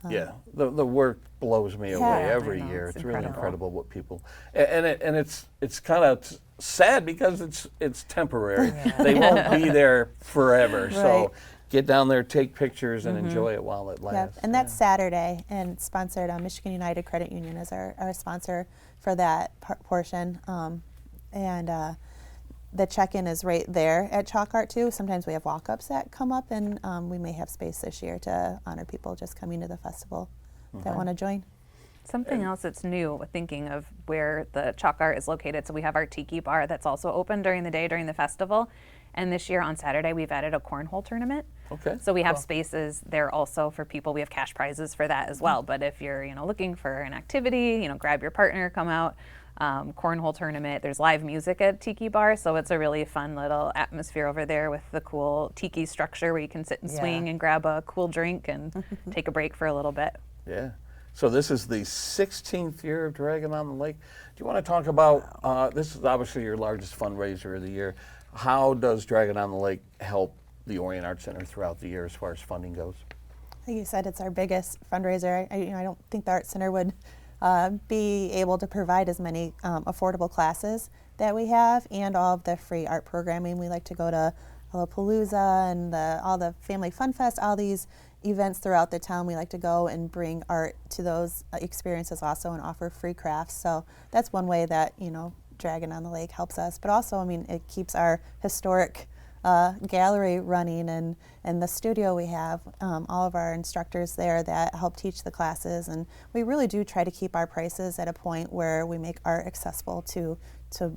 Yeah, the work blows me away every year. It's really incredible what people, and it's kind of sad because it's temporary. They won't be there forever. So get down there, take pictures, and enjoy it while it lasts. And that's Saturday, and it's sponsored. Michigan United Credit Union is our sponsor for that portion, and the check-in is right there at Chalk Art too. Sometimes we have walk-ups that come up, and we may have space this year to honor people just coming to the festival that want to join. Something else that's new, thinking of where the Chalk Art is located. So we have our Tiki Bar that's also open during the day during the festival. And this year on Saturday, we've added a cornhole tournament. Okay. So we have spaces there also for people. We have cash prizes for that as well. But if you're, looking for an activity, grab your partner, come out. Cornhole tournament. There's live music at Tiki Bar, so it's a really fun little atmosphere over there with the cool tiki structure where you can sit and swing and grab a cool drink and take a break for a little bit. Yeah. So this is the 16th year of Dragon on the Lake. Do you want to talk about, this is obviously your largest fundraiser of the year. How does Dragon on the Lake help the Orion Art Center throughout the year as far as funding goes? Like you said, it's our biggest fundraiser. I don't think the Art Center would be able to provide as many affordable classes that we have and all of the free art programming. We like to go to Lollapalooza and all the Family Fun Fest, all these events throughout the town. We like to go and bring art to those experiences also and offer free crafts. So that's one way that, Dragon on the Lake helps us. But also, it keeps our historic gallery running and the studio we have, all of our instructors there that help teach the classes, and we really do try to keep our prices at a point where we make art accessible to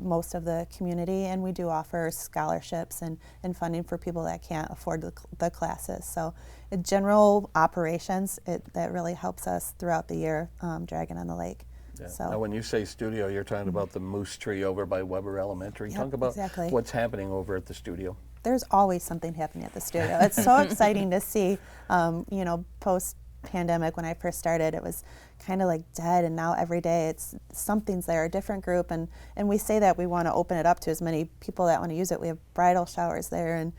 most of the community, and we do offer scholarships and funding for people that can't afford the classes. So in general operations, that really helps us throughout the year, Dragon on the Lake. Yeah. So now when you say studio, you're talking about the Moose Tree over by Weber Elementary. Talk about what's happening over at the studio. There's always something happening at the studio. It's so exciting to see, post-pandemic when I first started, it was kind of like dead, and now every day something's there, a different group, and we say that we want to open it up to as many people that want to use it. We have bridal showers there, and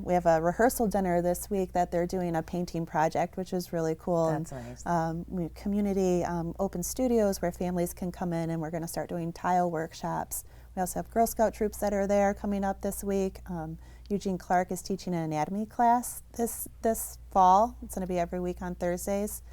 we have a rehearsal dinner this week that they're doing a painting project, which is really cool. That's nice. Community open studios where families can come in, and we're going to start doing tile workshops We also have Girl Scout troops that are there coming up this week. Eugene Clark is teaching an anatomy class this fall. It's going to be every week on Thursdays.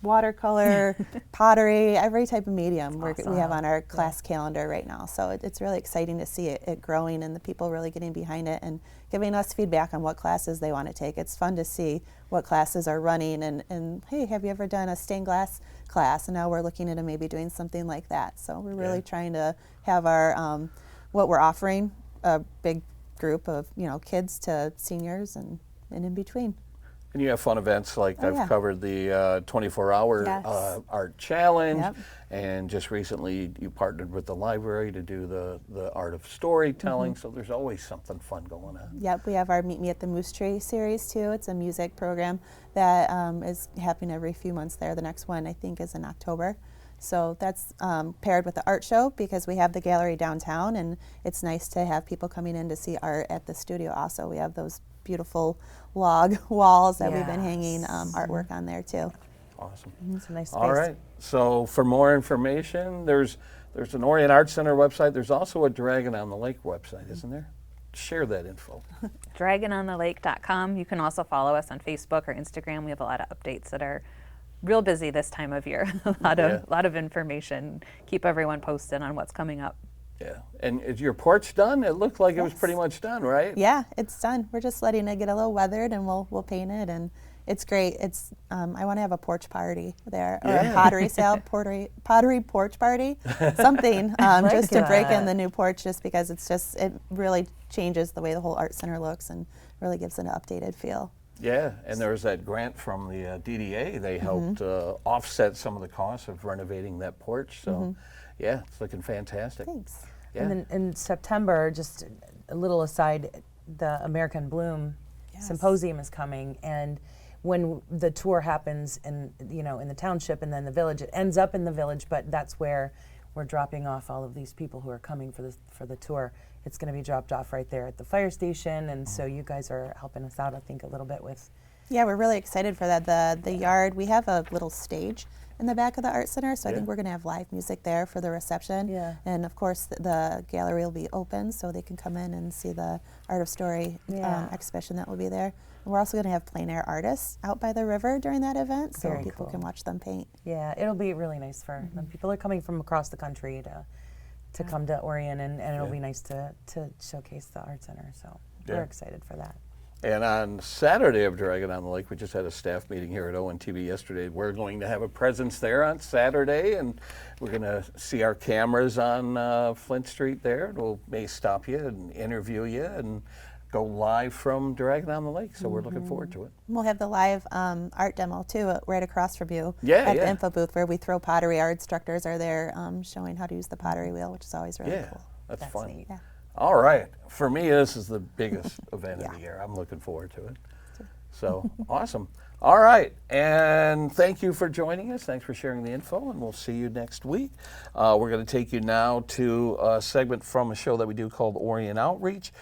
Watercolor, pottery, every type of medium we have on our class calendar right now. So it's really exciting to see it growing and the people really getting behind it and giving us feedback on what classes they want to take. It's fun to see what classes are running and hey, have you ever done a stained glass class? And now we're looking into maybe doing something like that. So we're really trying to have our what we're offering a big group of kids to seniors and in between. And you have fun events like I've covered the 24-hour art challenge, and just recently you partnered with the library to do the art of storytelling. So there's always something fun going on. Yep, we have our Meet Me at the Moose Tree series too. It's a music program that is happening every few months there. The next one I think is in October. So that's paired with the art show because we have the gallery downtown, and it's nice to have people coming in to see art at the studio also. We have those beautiful log walls that we've been hanging artwork on there too. Awesome. It's a nice space. All right. So for more information, there's an Orion Art Center website. There's also a Dragon on the Lake website, isn't there? Share that info. DragonOnTheLake.com. You can also follow us on Facebook or Instagram. We have a lot of updates that are real busy this time of year. a lot of information. Keep everyone posted on what's coming up. Yeah. And is your porch done? It looked like it was pretty much done, right? Yeah, it's done. We're just letting it get a little weathered, and we'll paint it, and it's great. It's I want to have a porch party there, or a pottery sale, pottery porch party, something just to break in the new porch, just because it really changes the way the whole art center looks and really gives it an updated feel. Yeah, and there was that grant from the DDA. They helped offset some of the costs of renovating that porch. So, yeah, it's looking fantastic. Thanks. Yeah. And then in September, just a little aside, the American Bloom Symposium is coming, and when the tour happens in the township and then the village, it ends up in the village, but that's where we're dropping off all of these people who are coming for the tour. It's going to be dropped off right there at the fire station, and so you guys are helping us out, I think, a little bit with. Yeah, we're really excited for that. The yard, we have a little stage in the back of the art center, so I think we're going to have live music there for the reception. Yeah. And of course, the gallery will be open, so they can come in and see the Art of Story exhibition that will be there. And we're also going to have plein air artists out by the river during that event, so people can watch them paint. Yeah, it'll be really nice for them. People are coming from across the country to come to Orion, and it'll be nice to showcase the art center. So we're excited for that. And on Saturday of Dragon on the Lake, we just had a staff meeting here at ONTV yesterday. We're going to have a presence there on Saturday, and we're going to see our cameras on Flint Street there. We may stop you and interview you and go live from Dragon on the Lake. So we're looking forward to it. We'll have the live art demo too, right across from you at the info booth where we throw pottery. Our instructors are there showing how to use the pottery wheel, which is always really cool. That's fun. Neat. Yeah. All right. For me, this is the biggest event of the year. I'm looking forward to it. So, awesome. All right. And thank you for joining us. Thanks for sharing the info, and we'll see you next week. We're going to take you now to a segment from a show that we do called Orion Outreach,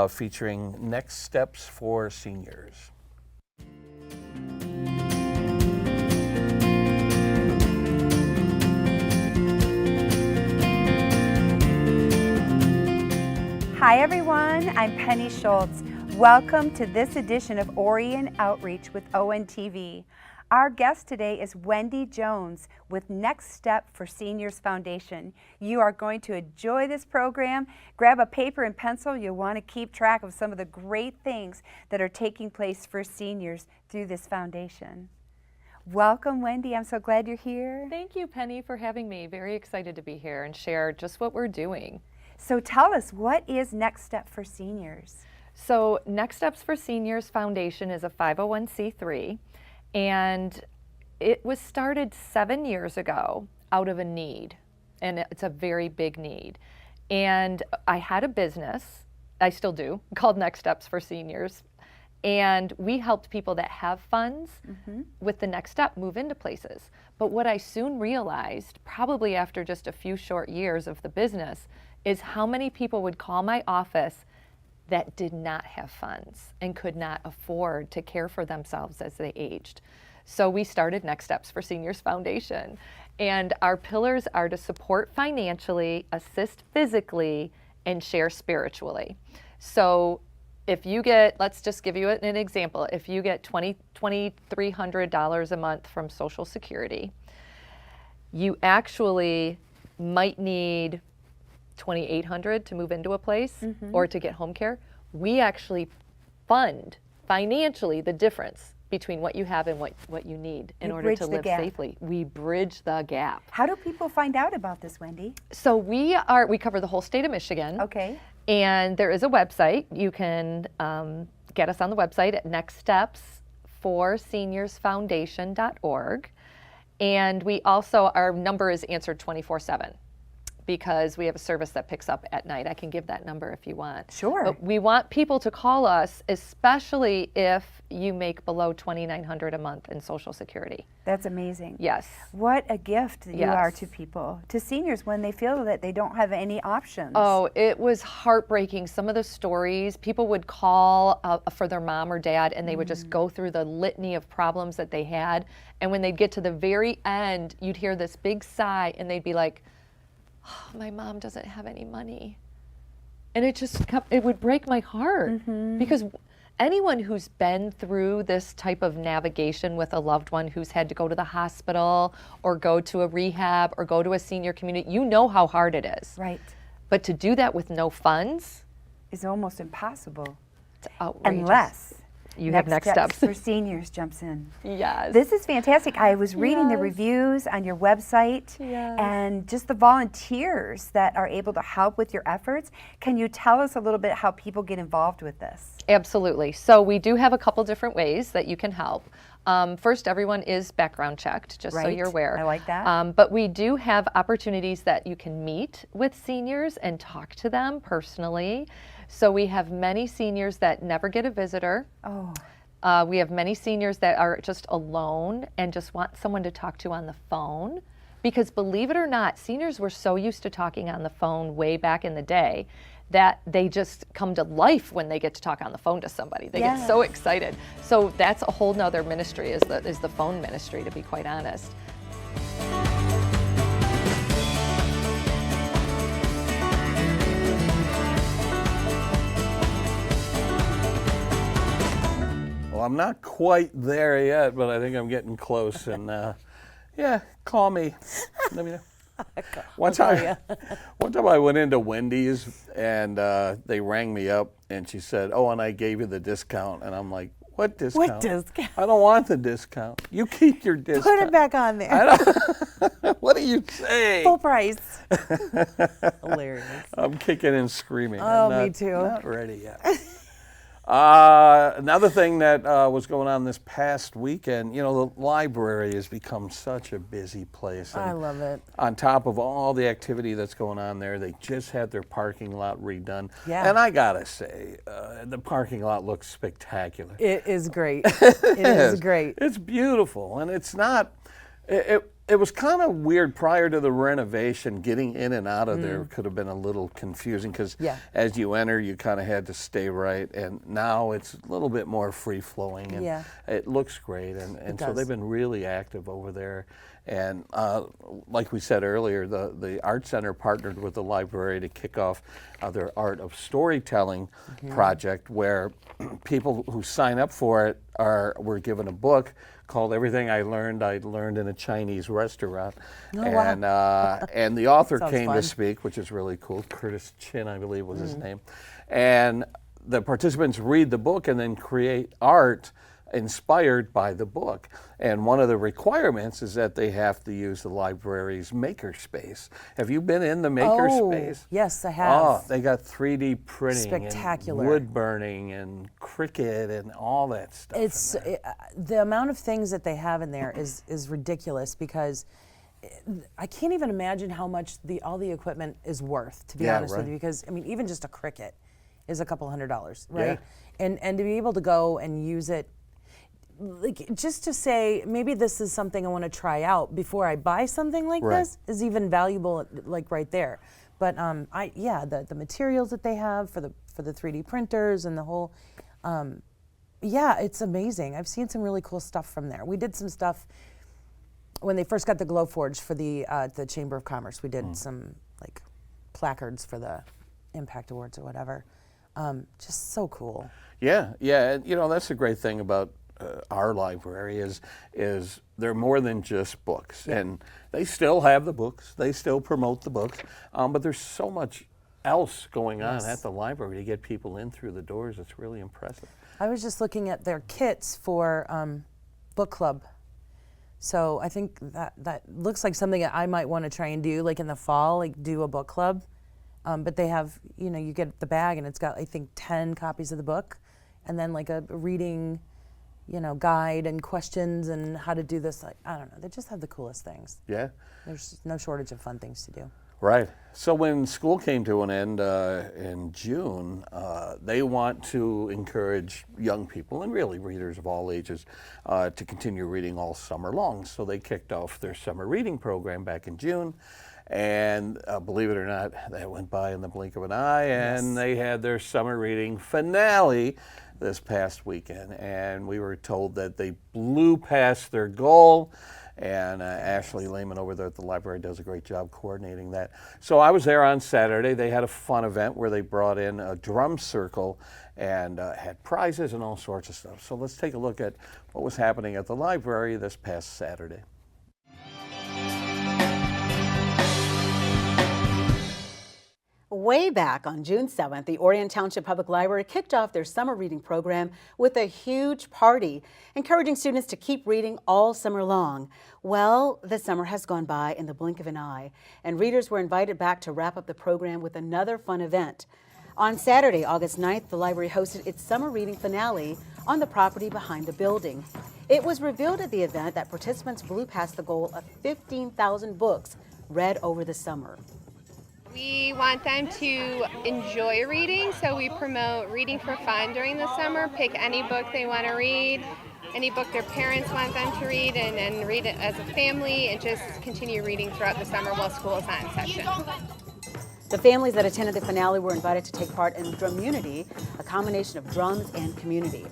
featuring next steps for seniors. Hi everyone, I'm Penny Schultz. Welcome to this edition of Orion Outreach with ONTV. Our guest today is Wendy Jones with Next Step for Seniors Foundation. You are going to enjoy this program. Grab a paper and pencil. You'll want to keep track of some of the great things that are taking place for seniors through this foundation. Welcome, Wendy. I'm so glad you're here. Thank you, Penny, for having me. Very excited to be here and share just what we're doing. So tell us, what is Next Step for Seniors? So Next Steps for Seniors Foundation is a 501c3, and it was started 7 years ago out of a need, and it's a very big need. And I had a business, I still do, called Next Steps for Seniors, and we helped people that have funds with the next step move into places. But what I soon realized, probably after just a few short years of the business, is how many people would call my office that did not have funds and could not afford to care for themselves as they aged. So we started Next Steps for Seniors Foundation. And our pillars are to support financially, assist physically, and share spiritually. So if you get, let's just give you an example, if you get $2,300 a month from Social Security, you actually might need $2,800 to move into a place or to get home care. We actually fund financially the difference between what you have and what you need in order to live safely. We bridge the gap. How do people find out about this, Wendy? So we cover the whole state of Michigan. Okay. And there is a website. You can get us on the website at nextstepsforseniorsfoundation.org. And we also, our number is answered 24/7 because we have a service that picks up at night. I can give that number if you want. Sure. But we want people to call us, especially if you make below $2,900 a month in Social Security. That's amazing. Yes. What a gift you Yes. are to people, to seniors, when they feel that they don't have any options. Oh, it was heartbreaking. Some of the stories, people would call for their mom or dad, and they would just go through the litany of problems that they had. And when they'd get to the very end, you'd hear this big sigh, and they'd be like, oh, my mom doesn't have any money. And it would break my heart because anyone who's been through this type of navigation with a loved one who's had to go to the hospital or go to a rehab or go to a senior community, you know how hard it is. Right. But to do that with no funds is almost impossible. It's outrageous. Unless you have Next Steps for Seniors jumps in. Yes. This is fantastic. I was reading the reviews on your website and just the volunteers that are able to help with your efforts. Can you tell us a little bit how people get involved with this? Absolutely. So we do have a couple different ways that you can help. First, everyone is background checked, just so you're aware. I like that. But we do have opportunities that you can meet with seniors and talk to them personally. So we have many seniors that never get a visitor. Oh. We have many seniors that are just alone and just want someone to talk to on the phone. Because believe it or not, seniors were so used to talking on the phone way back in the day that they just come to life when they get to talk on the phone to somebody. They get so excited. So that's a whole nother ministry, is the phone ministry, to be quite honest. Well, I'm not quite there yet, but I think I'm getting close. And yeah, call me. Let me know. One time I went into Wendy's and they rang me up and she said, "Oh, and I gave you the discount." And I'm like, "What discount? What discount? I don't want the discount. You keep your discount." Put it back on there. I don't, what are you saying? Full price. Hilarious. I'm kicking and screaming. Oh, I'm me too. Not ready yet. Another thing that was going on this past weekend, you know, the library has become such a busy place. I love it. On top of all the activity that's going on there, they just had their parking lot redone. Yeah. And I gotta say, the parking lot looks spectacular. It is great. It is great. It's beautiful, and it's not. It was kind of weird prior to the renovation. Getting in and out of there could have been a little confusing because as you enter, you kind of had to stay right. And now it's a little bit more free-flowing, and it looks great. And so they've been really active over there. And like we said earlier, the Art Center partnered with the library to kick off their Art of Storytelling project, where people who sign up for it were given a book called "Everything I Learned in a Chinese Restaurant." And the author came to speak, which is really cool. Curtis Chin, I believe, was his name. And the participants read the book and then create art inspired by the book. And one of the requirements is that they have to use the library's makerspace. Have you been in the makerspace? Yes, I have. Oh, they got 3D printing, Spectacular. and wood burning, and Cricut, and all that stuff. It's the amount of things that they have in there is ridiculous, because I can't even imagine how much all the equipment is worth, to be honest with you. Because I mean, even just a Cricut is a couple $100, right? And to be able to go and use it, like, just to say maybe this is something I want to try out before I buy something like this is even valuable, like right there. But the materials that they have for for the 3D printers and the whole. Yeah, it's amazing. I've seen some really cool stuff from there. We did some stuff when they first got the Glowforge for the Chamber of Commerce. We did some like placards for the Impact Awards or whatever. Just so cool. Yeah, and that's the great thing about our library is they're more than just books, and they still have the books. They still promote the books, but there's so much else going on at the library to get people in through the doors. It's really impressive. I was just looking at their kits for book club. So I think that looks like something that I might want to try and do, like in the fall, like do a book club. But they have, you get the bag and it's got, I think, 10 copies of the book, and then like a reading, guide and questions and how to do this. Like, I don't know. They just have the coolest things. Yeah. There's no shortage of fun things to do. Right. So when school came to an end in June, they want to encourage young people, and really readers of all ages, to continue reading all summer long. So they kicked off their summer reading program back in June. And believe it or not, that went by in the blink of an eye, and they had their summer reading finale this past weekend. And we were told that they blew past their goal. And Ashley Lehman over there at the library does a great job coordinating that. So I was there on Saturday. They had a fun event where they brought in a drum circle and had prizes and all sorts of stuff. So let's take a look at what was happening at the library this past Saturday. Way back on June 7th, the Orion Township Public Library kicked off their summer reading program with a huge party, encouraging students to keep reading all summer long. Well, the summer has gone by in the blink of an eye, and readers were invited back to wrap up the program with another fun event. On Saturday, August 9th, the library hosted its summer reading finale on the property behind the building. It was revealed at the event that participants blew past the goal of 15,000 books read over the summer. We want them to enjoy reading, so we promote reading for fun during the summer. Pick any book they want to read, any book their parents want them to read, and read it as a family, and just continue reading throughout the summer while school is not in session. The families that attended the finale were invited to take part in Drumunity, a combination of drums and community.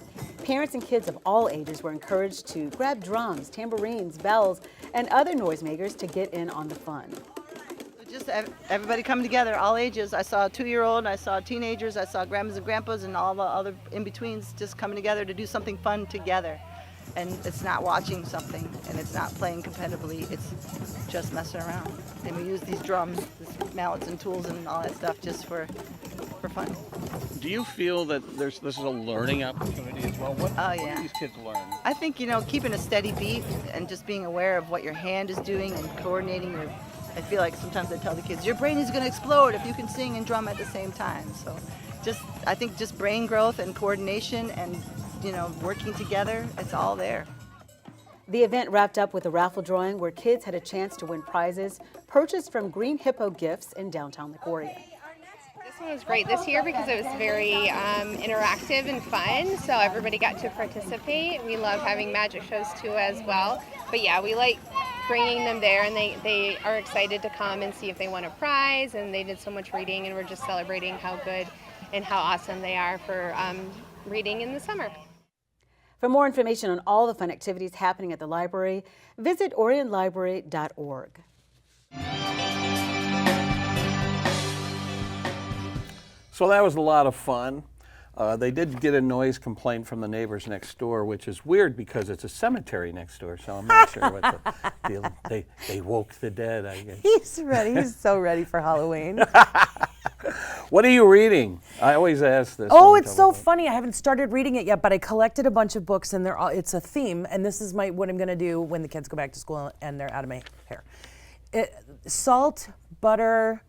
Parents and kids of all ages were encouraged to grab drums, tambourines, bells, and other noisemakers to get in on the fun. Just everybody coming together, all ages. I saw a 2-year-old, I saw teenagers, I saw grandmas and grandpas, and all the other in-betweens just coming together to do something fun together. And it's not watching something, and it's not playing competitively, it's just messing around. And we use these drums, these mallets and tools and all that stuff just for fun. Do you feel that this is a learning opportunity as well? What do these kids learn? I think, keeping a steady beat and just being aware of what your hand is doing and coordinating your I feel like sometimes I tell the kids, your brain is going to explode if you can sing and drum at the same time. So I think just brain growth and coordination and, working together, it's all there. The event wrapped up with a raffle drawing where kids had a chance to win prizes purchased from Green Hippo Gifts in downtown Lake Orion. This one was great this year because it was very interactive and fun, so everybody got to participate. We love having magic shows too as well. But yeah, we like bringing them there, and they are excited to come and see if they won a prize, and they did so much reading, and we're just celebrating how good and how awesome they are for reading in the summer. For more information on all the fun activities happening at the library, visit orionlibrary.org. So that was a lot of fun. They did get a noise complaint from the neighbors next door, which is weird because it's a cemetery next door, so I'm not sure what the deal. They woke the dead, I guess. He's ready. He's so ready for Halloween. What are you reading? I always ask this. Oh, it's so funny. I haven't started reading it yet, but I collected a bunch of books, and it's a theme, and this is what I'm going to do when the kids go back to school and they're out of my hair. Salt, butter,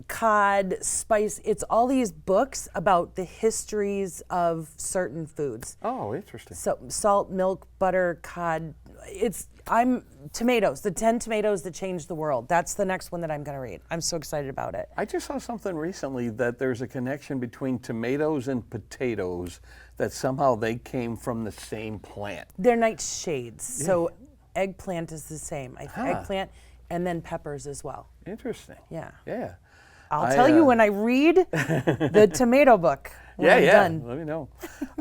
cod, spice. It's all these books about the histories of certain foods. Oh, interesting. So salt, milk, butter, cod. Tomatoes, the 10 tomatoes that changed the world. That's the next one that I'm going to read. I'm so excited about it. I just saw something recently that there's a connection between tomatoes and potatoes, that somehow they came from the same plant. They're nightshades. Yeah. So eggplant is the same. Eggplant and then peppers as well. Interesting. Yeah. Yeah. I'll tell you when I read the tomato book. When I'm done. Let me know.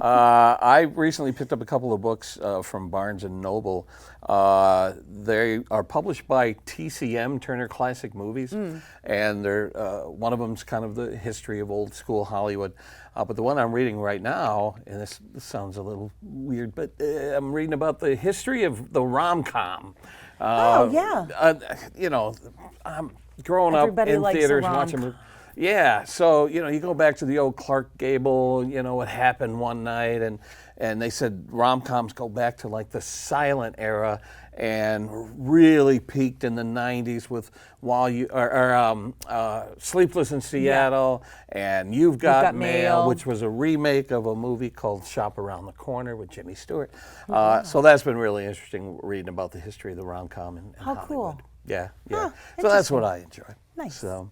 I recently picked up a couple of books from Barnes & Noble. They are published by TCM, Turner Classic Movies, and they're one of them's kind of the history of old school Hollywood. But the one I'm reading right now, and this sounds a little weird, but I'm reading about the history of the rom-com. You know, I'm growing Everybody up in likes a theaters rom-com. watching. Yeah, so you go back to the old Clark Gable, what happened one night, and they said rom-coms go back to like the silent era and really peaked in the 90s with Sleepless in Seattle and You've Got Mail, which was a remake of a movie called Shop Around the Corner with Jimmy Stewart. So that's been really interesting reading about the history of the rom-com in Hollywood. Cool. Yeah. So that's what I enjoy. Nice. So,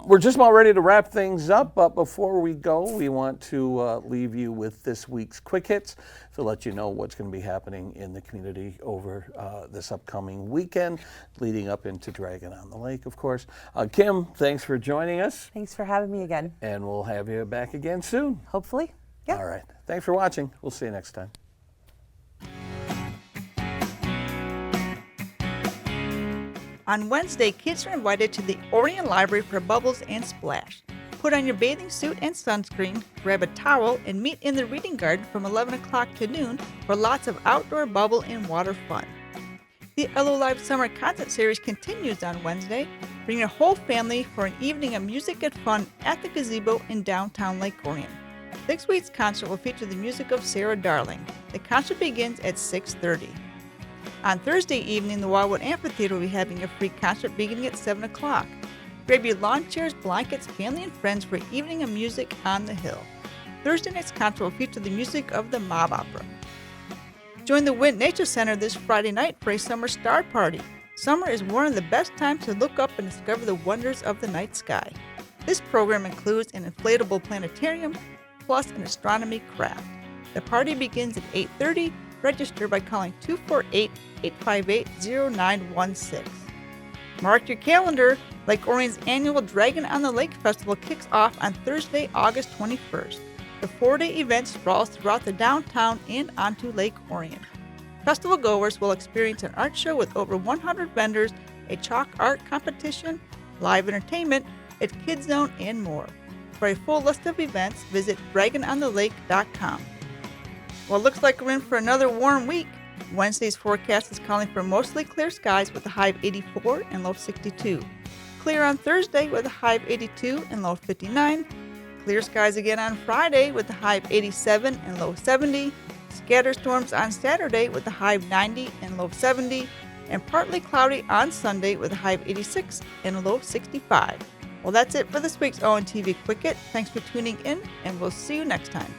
we're just about ready to wrap things up, but before we go, we want to leave you with this week's Quick Hits to let you know what's going to be happening in the community over this upcoming weekend, leading up into Dragon on the Lake, of course. Kim, thanks for joining us. Thanks for having me again. And we'll have you back again soon. Hopefully. Yeah. All right. Thanks for watching. We'll see you next time. On Wednesday, kids are invited to the Orion Library for Bubbles and Splash. Put on your bathing suit and sunscreen, grab a towel, and meet in the reading garden from 11 o'clock to noon for lots of outdoor bubble and water fun. The LO Live Summer Concert Series continues on Wednesday. Bring your whole family for an evening of music and fun at the gazebo in downtown Lake Orion. Next week's concert will feature the music of Sarah Darling. The concert begins at 6:30. On Thursday evening, the Wildwood Amphitheater will be having a free concert beginning at 7 o'clock. Grab your lawn chairs, blankets, family, and friends for an evening of music on the hill. Thursday night's concert will feature the music of the Mob Opera. Join the Wind Nature Center this Friday night for a summer star party. Summer is one of the best times to look up and discover the wonders of the night sky. This program includes an inflatable planetarium plus an astronomy craft. The party begins at 8:30. Register by calling 248-858-0916. Mark your calendar. Lake Orion's annual Dragon on the Lake Festival kicks off on Thursday, August 21st. The 4-day event sprawls throughout the downtown and onto Lake Orion. Festival goers will experience an art show with over 100 vendors, a chalk art competition, live entertainment, a kids zone, and more. For a full list of events, visit dragononthelake.com. Well, it looks like we're in for another warm week. Wednesday's forecast is calling for mostly clear skies with a high of 84 and low 62. Clear on Thursday with a high of 82 and low 59. Clear skies again on Friday with a high of 87 and low 70. Scatter storms on Saturday with a high of 90 and low 70. And partly cloudy on Sunday with a high of 86 and a low 65. Well, that's it for this week's ONTV Quick Hit. Thanks for tuning in, and we'll see you next time.